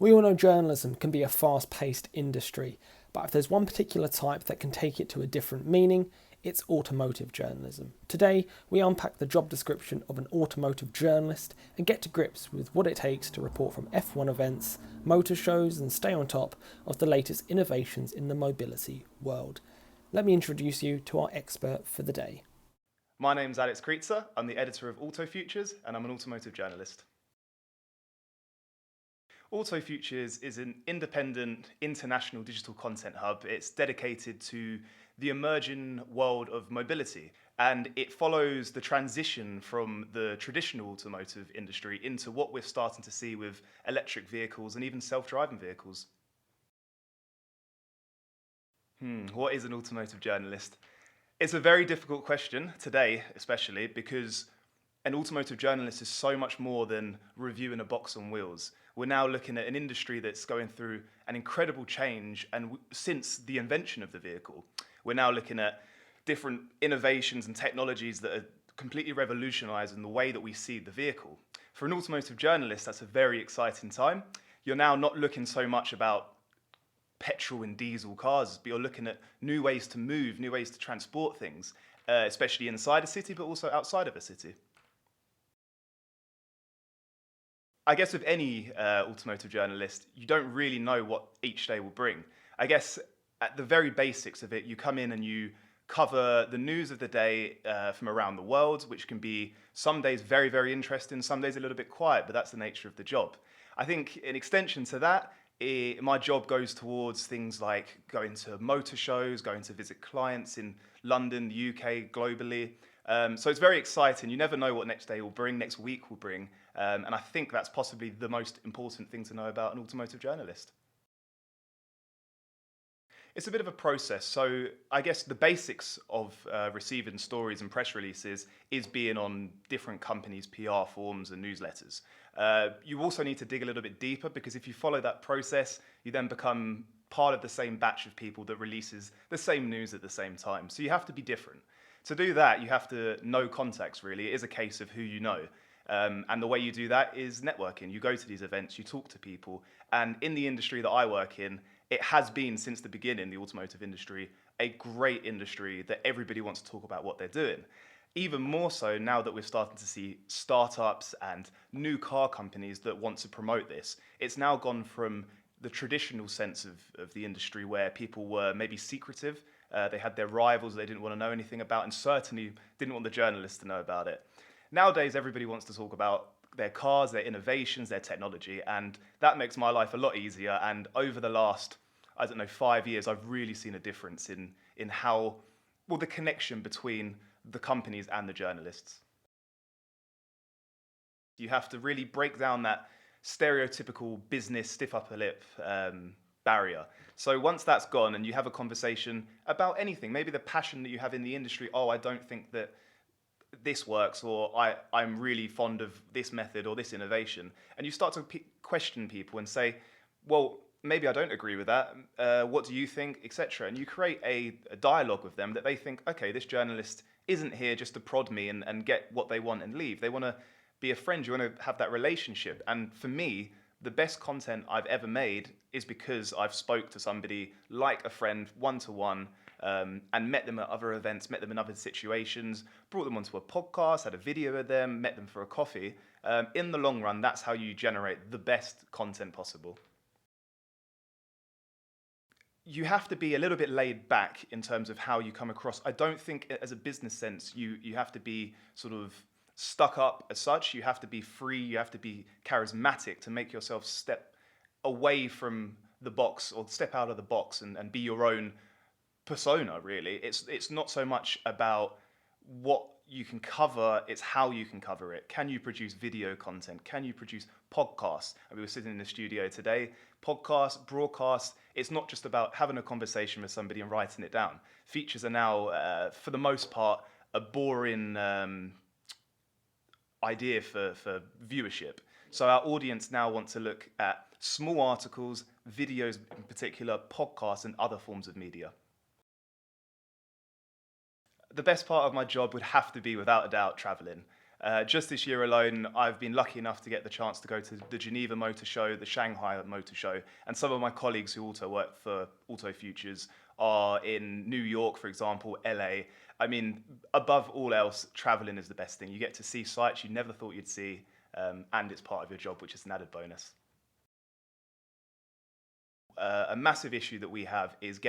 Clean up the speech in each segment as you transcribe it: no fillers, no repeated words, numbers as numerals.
We all know journalism can be a fast-paced industry, but if there's one particular type that can take it to a different meaning, it's automotive journalism. Today, we unpack the job description of an automotive journalist and get to grips with what it takes to report from F1 events, motor shows, and stay on top of the latest innovations in the mobility world. Let me introduce you to our expert for the day. My name's Alex Kreitzer. I'm the editor of Auto Futures and I'm an automotive journalist. Auto Futures is an independent international digital content hub. It's dedicated to the emerging world of mobility, and it follows the transition from the traditional automotive industry into what we're starting to see with electric vehicles and even self-driving vehicles. What is an automotive journalist? It's a very difficult question today, especially because an automotive journalist is so much more than reviewing a box on wheels. We're now looking at an industry that's going through an incredible change, and since the invention of the vehicle, we're now looking at different innovations and technologies that are completely revolutionizing the way that we see the vehicle. For an automotive journalist, that's a very exciting time. You're now not looking so much about petrol and diesel cars, but you're looking at new ways to move, new ways to transport things, especially inside a city, but also outside of a city. I guess with any automotive journalist, you don't really know what each day will bring. I guess at the very basics of it, you come in and you cover the news of the day from around the world, which can be some days very, very interesting, some days a little bit quiet, but that's the nature of the job. I think in extension to that, my job goes towards things like going to motor shows, going to visit clients in London, the UK, globally. So it's very exciting. You never know what next day will bring, next week will bring. And I think that's possibly the most important thing to know about an automotive journalist. It's a bit of a process. So I guess the basics of receiving stories and press releases is being on different companies' PR forums and newsletters. You also need to dig a little bit deeper, because if you follow that process, you then become part of the same batch of people that releases the same news at the same time. So you have to be different. To do that, you have to know context, really. It is a case of who you know. And the way you do that is networking. You go to these events, you talk to people. And in the industry that I work in, it has been since the beginning, the automotive industry, a great industry that everybody wants to talk about what they're doing. Even more so now that we're starting to see startups and new car companies that want to promote this. It's now gone from the traditional sense of the industry where people were maybe secretive. They had their rivals they didn't want to know anything about, and certainly didn't want the journalists to know about it. Nowadays, everybody wants to talk about their cars, their innovations, their technology, and that makes my life a lot easier. And over the last, 5 years, I've really seen a difference in how, the connection between the companies and the journalists. You have to really break down that stereotypical business stiff upper lip barrier. So once that's gone and you have a conversation about anything, maybe the passion that you have in the industry, I don't think that this works, or I'm really fond of this method or this innovation, and you start to question people and say, well, maybe I don't agree with that, what do you think, etc. And you create a dialogue with them that they think, okay, this journalist isn't here just to prod me and get what they want and leave. They want to be a friend, you want to have that relationship. And for me, the best content I've ever made is because I've spoke to somebody like a friend, one-to-one, and met them at other events, met them in other situations, brought them onto a podcast, had a video with them, met them for a coffee. In the long run, that's how you generate the best content possible. You have to be a little bit laid back in terms of how you come across. I don't think as a business sense, you have to be sort of stuck up as such. You have to be free, you have to be charismatic to make yourself step away from the box, or step out of the box and be your own persona, really. It's not so much about what you can cover, it's how you can cover it. Can you produce video content? Can you produce podcasts? And we were sitting in the studio today. Podcast, broadcast, it's not just about having a conversation with somebody and writing it down. Features are now, for the most part, a boring idea for viewership. So our audience now want to look at small articles, videos in particular, podcasts, and other forms of media. The best part of my job would have to be, without a doubt, traveling. Just this year alone, I've been lucky enough to get the chance to go to the Geneva Motor Show, the Shanghai Motor Show, and some of my colleagues who also work for Auto Futures are in New York, for example, LA. I mean, above all else, traveling is the best thing. You get to see sites you never thought you'd see, and it's part of your job, which is an added bonus. A massive issue that we have is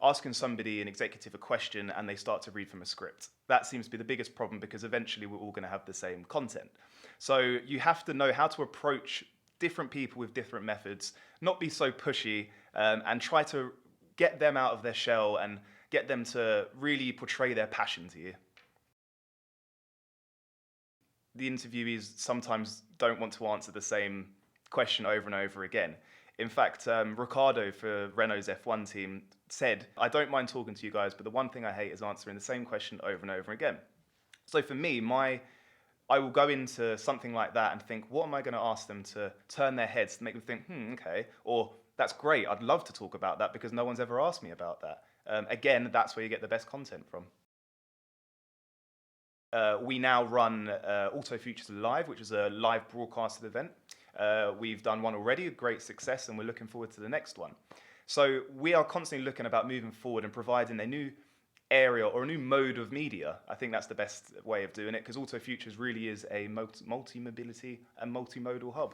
asking somebody, an executive, a question, and they start to read from a script. That seems to be the biggest problem because eventually we're all going to have the same content. So you have to know how to approach different people with different methods, not be so pushy, and try to get them out of their shell and get them to really portray their passion to you. The interviewees sometimes don't want to answer the same question over and over again. In fact, Ricardo for Renault's F1 team said, "I don't mind talking to you guys, but the one thing I hate is answering the same question over and over again." So for me, I will go into something like that and think, what am I going to ask them to turn their heads to make them think, okay, or that's great, I'd love to talk about that because no one's ever asked me about that. Again, that's where you get the best content from. We now run Auto Futures Live, which is a live broadcasted event. We've done one already, a great success, and we're looking forward to the next one. So we are constantly looking about moving forward and providing a new area or a new mode of media. I think that's the best way of doing it because Auto Futures really is a multi-mobility and multimodal hub.